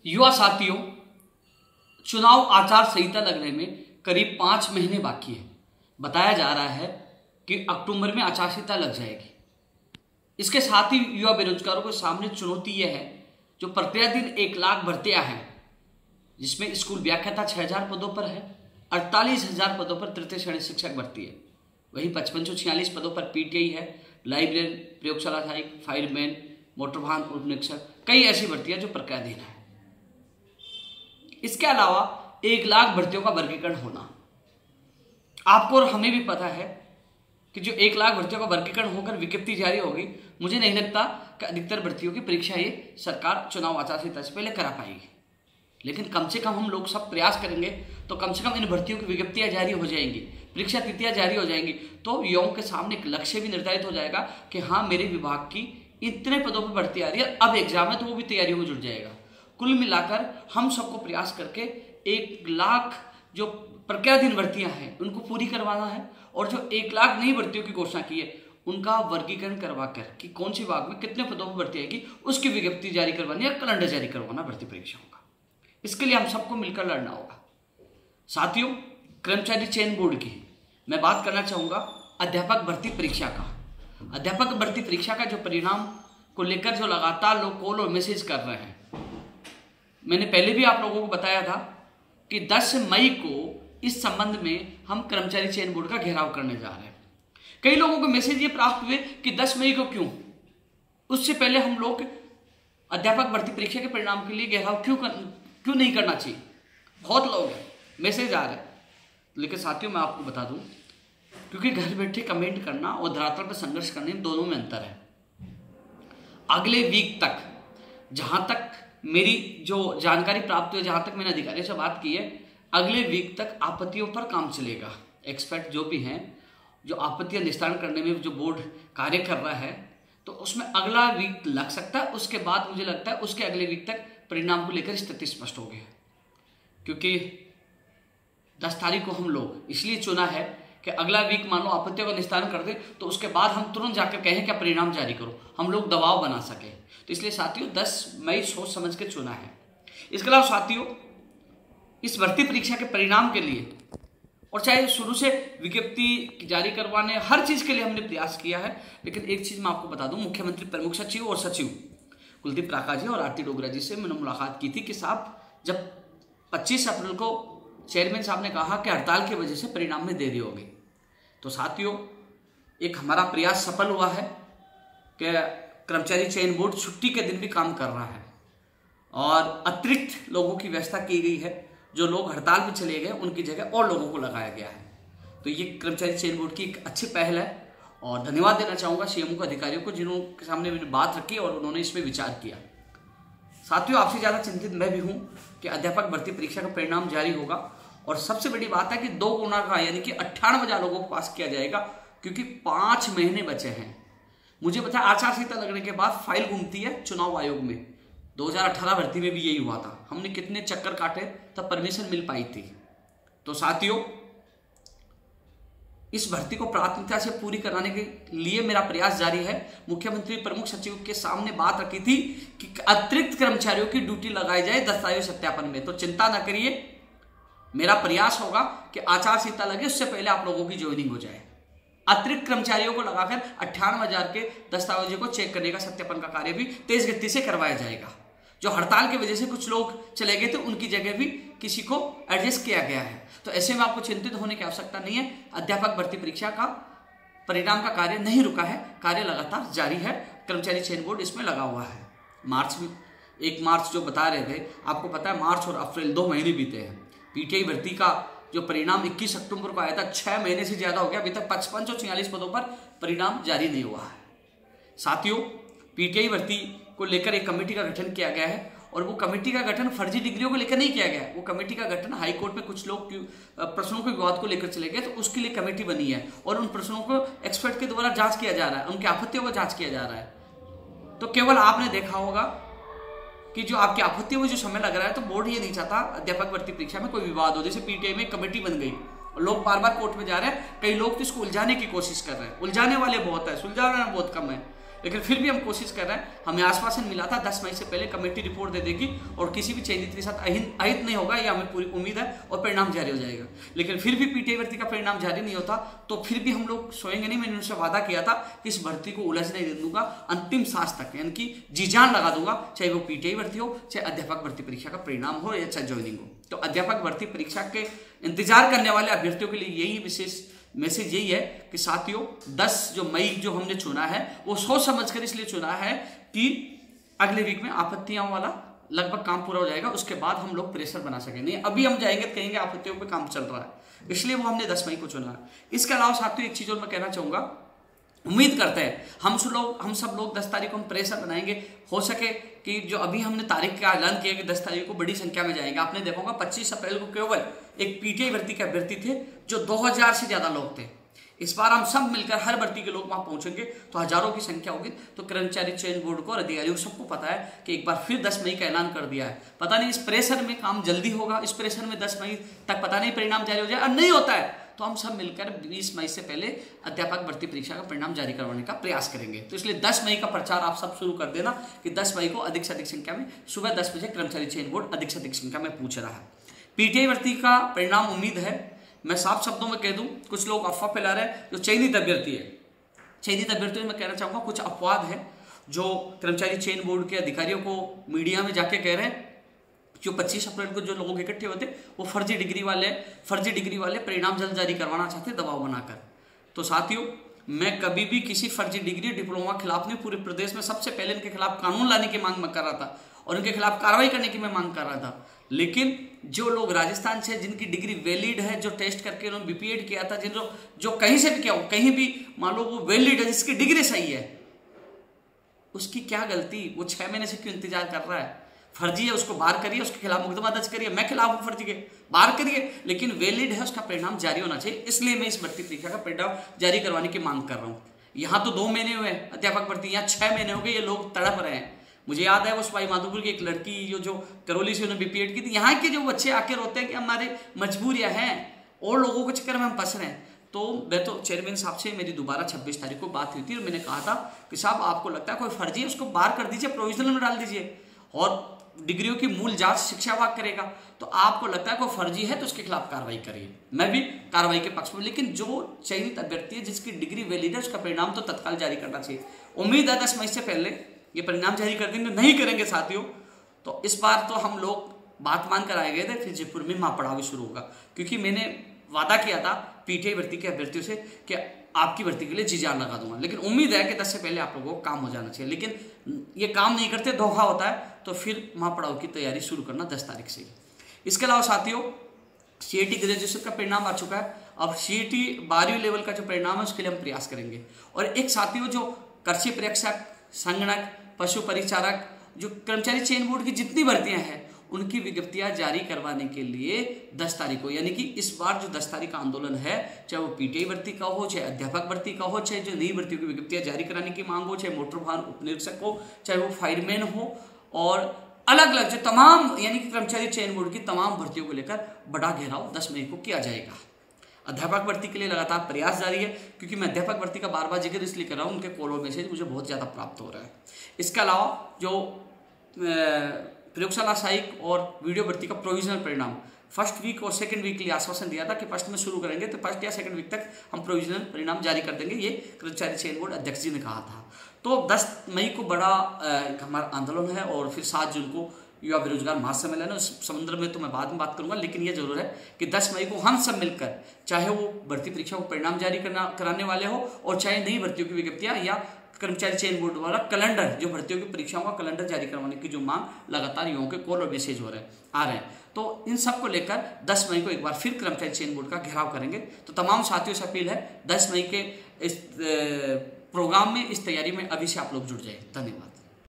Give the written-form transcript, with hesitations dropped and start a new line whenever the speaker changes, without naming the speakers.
युवा साथियों, चुनाव आचार संहिता लगने में करीब 5 महीने बाकी है। बताया जा रहा है कि अक्टूबर में आचार संहिता लग जाएगी। इसके साथ ही युवा बेरोजगारों के सामने चुनौती यह है जो प्रतिदिन 1 लाख भर्तियां हैं, जिसमें स्कूल व्याख्याता 6000 पदों पर है, 48,000 पदों पर तृतीय श्रेणी शिक्षक भर्ती है। वहीं 5546 पदों पर पीटीआई है, लाइब्रेरियन, प्रयोगशाला सहायक, फायरमैन, मोटर वाहन उप निरीक्षक, कई ऐसी भर्तियां जो प्रक्रियाधीन है। इसके अलावा 1 लाख भर्तियों का वर्गीकरण होना। आपको और हमें भी पता है कि जो 1 लाख भर्तियों का वर्गीकरण होकर विज्ञप्ति जारी होगी, मुझे नहीं लगता कि अधिकतर भर्तियों की परीक्षा ये सरकार चुनाव आचार संहिता से पहले करा पाएगी। लेकिन कम से कम हम लोग सब प्रयास करेंगे तो कम से कम इन भर्तियों की विज्ञप्तियां जारी हो जाएंगी, परीक्षा तिथियां जारी हो जाएंगी, तो युवाओं के सामने एक लक्ष्य भी निर्धारित हो जाएगा कि हाँ, मेरे विभाग की इतने पदों पर भर्ती आ रही है, अब एग्जाम है तो वो भी तैयारियों में जुट जाएगा। कुल मिलाकर हम सबको प्रयास करके 1 लाख जो प्रक्रियाधीन भर्तियां हैं उनको पूरी करवाना है, और जो 1 लाख नई भर्तियों की घोषणा की है उनका वर्गीकरण करवाकर कि कौन सी विभाग में कितने पदों पर भर्ती आएगी उसकी विज्ञप्ति जारी करवानी है, कैलेंडर जारी करवाना भर्ती परीक्षाओं का। इसके लिए हम सबको मिलकर लड़ना होगा। साथियों, कर्मचारी चयन बोर्ड की मैं बात करना चाहूंगा अध्यापक भर्ती परीक्षा का। अध्यापक भर्ती परीक्षा का जो परिणाम को लेकर जो लगातार लोग कॉल और मैसेज कर रहे हैं, मैंने पहले भी आप लोगों को बताया था कि 10 मई को इस संबंध में हम कर्मचारी चयन बोर्ड का घेराव करने जा रहे हैं। कई लोगों को मैसेज ये प्राप्त हुए कि 10 मई को क्यों, उससे पहले हम लोग अध्यापक भर्ती परीक्षा के परिणाम के लिए घेराव क्यों नहीं करना चाहिए। बहुत लोग हैं, मैसेज आ रहे हैं। लेकिन साथियों, मैं आपको बता दूं, क्योंकि घर बैठे कमेंट करना और धरातल पर संघर्ष करने दोनों में अंतर है। अगले वीक तक, जहां तक मेरी जो जानकारी प्राप्त हुई, जहां तक मैंने अधिकारियों से बात की है, अगले वीक तक आपत्तियों पर काम चलेगा। एक्सपर्ट जो भी हैं, जो आपत्तियां निस्तारण करने में जो बोर्ड कार्य कर रहा है, तो उसमें अगला वीक लग सकता है। उसके बाद मुझे लगता है उसके अगले वीक तक परिणाम को लेकर स्थिति स्पष्ट हो गई, क्योंकि 10 तारीख को हम लोग इसलिए चुना है कि अगला वीक मान लो आपत्तियों का निस्तारण कर दे तो उसके बाद हम तुरंत जाकर कहें क्या परिणाम जारी करो, हम लोग दबाव बना सके। तो इसलिए साथियों 10 मई सोच समझ के चुना है। इसके अलावा साथियों, इस भर्ती परीक्षा के परिणाम के लिए, और चाहे शुरू से विज्ञप्ति जारी करवाने, हर चीज के लिए हमने प्रयास किया है। लेकिन एक चीज मैं आपको बता दूं, मुख्यमंत्री प्रमुख सचिव और सचिव कुलदीप प्राका जी और आरती डोगरा जी से मैंने मुलाकात की थी कि साहब, जब 25 अप्रैल को चेयरमैन साहब ने कहा कि हड़ताल की वजह से परिणाम में देरी होगी, तो साथियों एक हमारा प्रयास सफल हुआ है कि कर्मचारी चयन बोर्ड छुट्टी के दिन भी काम कर रहा है और अतिरिक्त लोगों की व्यवस्था की गई है। जो लोग हड़ताल पे चले गए उनकी जगह और लोगों को लगाया गया है। तो ये कर्मचारी चयन बोर्ड की एक अच्छी पहल है, और धन्यवाद देना चाहूँगा सीएमओ को, अधिकारियों को, जिनके सामने मैंने बात रखी और उन्होंने इस पर विचार किया। साथियों, आपसे ज़्यादा चिंतित मैं भी हूँ कि अध्यापक भर्ती परीक्षा का परिणाम जारी होगा, और सबसे बड़ी बात है कि 2 गुना का यानी कि 98,000 लोगों को पास किया जाएगा, क्योंकि 5 महीने बचे हैं। मुझे पता है आचार संहिता लगने के बाद फाइल घूमती है चुनाव आयोग में। 2018 भर्ती में भी यही हुआ था, हमने कितने चक्कर काटे तब परमिशन मिल पाई थी। तो साथियों, इस भर्ती को प्राथमिकता से पूरी कराने के लिए मेरा प्रयास जारी है। मुख्यमंत्री प्रमुख सचिव के सामने बात रखी थी कि अतिरिक्त कर्मचारियों की ड्यूटी लगाई जाए दस्तावेज सत्यापन में। तो चिंता न करिए, मेरा प्रयास होगा कि आचार संहिता लगे उससे पहले आप लोगों की ज्वाइनिंग हो जाए। अतिरिक्त कर्मचारियों को लगाकर 98,000 के दस्तावेजों को चेक करने का, सत्यापन का कार्य भी तेज गति से करवाया जाएगा। जो हड़ताल की वजह से कुछ लोग चले गए थे, उनकी जगह भी किसी को एडजस्ट किया गया है। तो ऐसे में आपको चिंतित होने की आवश्यकता नहीं है। अध्यापक भर्ती परीक्षा का परिणाम का कार्य नहीं रुका है, कार्य लगातार जारी है। कर्मचारी चयन बोर्ड इसमें लगा हुआ है। मार्च में 1 मार्च जो बता रहे थे, आपको पता है मार्च और अप्रैल 2 महीने बीते हैं। पीटीआई भर्ती का जो परिणाम 21 अक्टूबर को आया था, 6 महीने से ज्यादा हो गया, अभी तक 55 और 46 पदों पर परिणाम जारी नहीं हुआ है। साथियों, पीटीआई भर्ती को लेकर एक कमेटी का गठन किया गया है, और वो कमेटी का गठन फर्जी डिग्रियों को लेकर नहीं किया गया है। वो कमेटी का गठन हाईकोर्ट में कुछ लोग प्रश्नों के विवाद को लेकर चले गए, तो उसके लिए कमेटी बनी है, और उन प्रश्नों को एक्सपर्ट के द्वारा जांच किया जा रहा है, उनकी आपत्तियों को जांच किया जा रहा है। तो केवल आपने देखा होगा कि जो आपकी आपत्तियों में जो समय लग रहा है, तो बोर्ड ये नहीं चाहता अध्यापक भर्ती परीक्षा में कोई विवाद हो। जैसे पीटीआई में कमेटी बन गई और लोग बार बार कोर्ट में जा रहे हैं, कई लोग तो इसको उलझाने की कोशिश कर रहे हैं। उलझाने वाले बहुत है, सुलझाने बहुत कम है। लेकिन फिर भी हम कोशिश कर रहे हैं। हमें आश्वासन मिला था 10 मई से पहले कमेटी रिपोर्ट दे देगी और किसी भी चयनित के साथ अहित नहीं होगा, यह हमें पूरी उम्मीद है और परिणाम जारी हो जाएगा। लेकिन फिर भी पीटीआई भर्ती का परिणाम जारी नहीं होता तो फिर भी हम लोग सोएंगे नहीं। मैंने उनसे वादा किया था कि इस भर्ती को उलझने नहीं दूंगा, अंतिम सांस तक यानी कि जी जान लगा दूंगा, चाहे वो पीटीआई भर्ती हो, चाहे अध्यापक भर्ती परीक्षा का परिणाम हो या चाहे ज्वाइनिंग हो। तो अध्यापक भर्ती परीक्षा के इंतजार करने वाले अभ्यर्थियों के लिए यही विशेष मैसेज यही है कि साथियों 10 जो मई जो हमने चुना है वो सोच समझकर इसलिए चुना है कि अगले वीक में आपत्तियों वाला लगभग काम पूरा हो जाएगा, उसके बाद हम लोग प्रेशर बना सकेंगे। नहीं अभी हम जाएंगे तो कहेंगे आपत्तियों पे काम चल रहा है, इसलिए वो हमने 10 मई को चुना है। इसके अलावा साथियों एक चीज और मैं कहना चाहूंगा, उम्मीद करते हैं हम सब लोग 10 तारीख को हम प्रेशर बनाएंगे। हो सके कि जो अभी हमने तारीख का ऐलान किया कि 10 तारीख को बड़ी संख्या में जाएंगे। आपने देखा होगा 25 अप्रैल को केवल एक पीटीआई भर्ती के अभ्यर्थी थे जो 2000 से ज्यादा लोग थे। इस बार हम सब मिलकर हर भर्ती के लोग वहां पहुंचेंगे तो हजारों की संख्या होगी। तो कर्मचारी चयन बोर्ड को और अधिकारियों को सबको पता है कि एक बार फिर 10 मई का ऐलान कर दिया है। पता नहीं इस प्रेशर में काम जल्दी होगा, इस प्रेशर में 10 मई तक पता नहीं परिणाम जारी हो जाए, और नहीं होता है तो हम सब मिलकर 20 मई से पहले अध्यापक भर्ती परीक्षा का परिणाम जारी करवाने का प्रयास करेंगे। तो इसलिए 10 मई का प्रचार आप सब शुरू कर देना कि 10 मई को अधिक से अधिक संख्या में सुबह 10 बजे कर्मचारी चयन बोर्ड अधिक से अधिक संख्या में पूछ रहा है। पीटीआई भर्ती का परिणाम उम्मीद है, मैं साफ शब्दों में कह दूं, कुछ लोग अफवाह फैला रहे हैं जो चयनित अभ्यर्थी है। चयनित अभ्यर्थियों में कहना चाहूंगा कुछ अपवाद है जो कर्मचारी चयन बोर्ड के अधिकारियों को मीडिया में जाके कह रहे हैं जो 25 अप्रैल को जो लोग इकट्ठे होते वो फर्जी डिग्री वाले परिणाम जल्द जारी करवाना चाहते दबाव बनाकर। तो साथियों मैं कभी भी किसी फर्जी डिग्री डिप्लोमा खिलाफ नहीं, पूरे प्रदेश में सबसे पहले इनके खिलाफ कानून लाने की मांग मैं कर रहा था और इनके खिलाफ कार्रवाई करने की मैं मांग कर रहा था। लेकिन जो लोग राजस्थान से जिनकी डिग्री वैलिड है, जो टेस्ट करके उन्होंने बीपीएड किया था, जो कहीं से भी किया हो, कहीं भी मान लो वो वैलिड है, जिसकी डिग्री सही है, उसकी क्या गलती? वो 6 महीने से क्यों इंतजार कर रहा है? फर्जी है उसको बाहर करिए, उसके खिलाफ मुकदमा दर्ज करिए। मैं खिलाफ हूं फर्जी के, बाहर करिए, लेकिन वैलिड है उसका परिणाम जारी होना चाहिए। इसलिए मैं इस भर्ती परीक्षा का परिणाम जारी करवाने की मांग कर रहा हूं। यहां तो 2 महीने हुए अध्यापक भर्ती, यहाँ 6 महीने हो गए, ये लोग तड़प रहे हैं। मुझे याद है वो सवाई माधोपुर की एक लड़की जो करौली से उन्होंने बीपीएड की थी। यहाँ के जो बच्चे आके रोते हैं कि हमारे मजबूरियां हैं और लोगों के चक्कर में हम फंस रहे हैं। तो मैं तो चेयरमैन साहब से मेरी दोबारा 26 तारीख को बात हुई थी और मैंने कहा था कि साहब आपको लगता है कोई फर्जी है उसको बाहर कर दीजिए, प्रोविजनल में डाल दीजिए और डिग्रियों की मूल जांच शिक्षा विभाग करेगा। तो आपको लगता है कोई फर्जी है तो उसके खिलाफ कार्रवाई करिए, मैं भी कार्रवाई के पक्ष में। लेकिन जो चयनित अभ्यर्थी है जिसकी डिग्री वैलिड है उसका परिणाम तो तत्काल जारी करना चाहिए। उम्मीद है 10 मई से पहले ये परिणाम जारी कर देंगे। नहीं करेंगे साथियों तो इस बार तो हम लोग बात मान कर आए गए थे, फिर जयपुर में महापड़ाव भी शुरू होगा। क्योंकि मैंने वादा किया था पीटीआई भर्ती के अभ्यर्थियों से कि आपकी भर्ती के लिए जी जान लगा दूंगा। लेकिन उम्मीद है कि 10 से पहले आप लोगों को काम हो जाना चाहिए। लेकिन ये काम नहीं करते, धोखा होता है, तो फिर महापड़ाव की तैयारी शुरू करना 10 तारीख से। इसके अलावा साथियों सीईटी ग्रेजुएशन का परिणाम आ चुका है। अब सीईटी 12वीं लेवल का जो परिणाम है उसके लिए हम प्रयास करेंगे। और एक साथियों जो कृषि प्रेक्षक, संगणक, पशु परिचारक, जो कर्मचारी चयन बोर्ड की जितनी भर्तियां हैं उनकी विज्ञप्तियां जारी करवाने के लिए 10 तारीख को, यानी कि इस बार जो 10 तारीख का आंदोलन है, चाहे वो पीटीआई भर्ती का हो, चाहे अध्यापक भर्ती का हो, चाहे जो नई भर्तियों की विज्ञप्तियां जारी कराने की मांग हो, चाहे मोटर वाहन उपनिरीक्षक हो, चाहे वो फायरमैन हो, और अलग अलग जो तमाम यानी कि कर्मचारी चयन बोर्ड की तमाम भर्तियों को लेकर बड़ा घेराव 10 मई को किया जाएगा। अध्यापक भर्ती के लिए लगातार प्रयास जारी है। क्योंकि मैं अध्यापक भर्ती का बार बार जिक्र इसलिए कर रहा हूँ, उनके कॉल और मैसेज मुझे बहुत ज़्यादा प्राप्त हो रहा है। इसके अलावा जो प्रयोगशाला सहायक और वीडियो भर्ती का प्रोविजनल परिणाम फर्स्ट वीक और सेकंड वीक के लिए आश्वासन दिया था कि फर्स्ट में शुरू करेंगे तो फर्स्ट या सेकंड वीक तक हम प्रोविजनल परिणाम जारी कर देंगे, ये कर्मचारी चयन बोर्ड अध्यक्ष जी ने कहा था। तो 10 मई को बड़ा हमारा आंदोलन है और फिर 7 जून को युवा बेरोजगार महासम्मेलन है। उस समुद्र में तो मैं बाद में बात करूंगा, लेकिन यह जरूर है कि 10 मई को हम सब मिलकर, चाहे वो भर्ती परीक्षा को परिणाम जारी कराने वाले हो और चाहे नई भर्तियों की विज्ञप्तियां या कर्मचारी चयन बोर्ड द्वारा कैलेंडर, जो भर्तियों की परीक्षाओं का कैलेंडर जारी करवाने की जो मांग लगातार युवाओं के कॉल और मैसेज आ रहे हैं, तो इन सब को लेकर 10 मई को एक बार फिर कर्मचारी चयन बोर्ड का घेराव करेंगे। तो तमाम साथियों से अपील है 10 मई के इस प्रोग्राम में, इस तैयारी में अभी से आप लोग जुड़ जाए। धन्यवाद।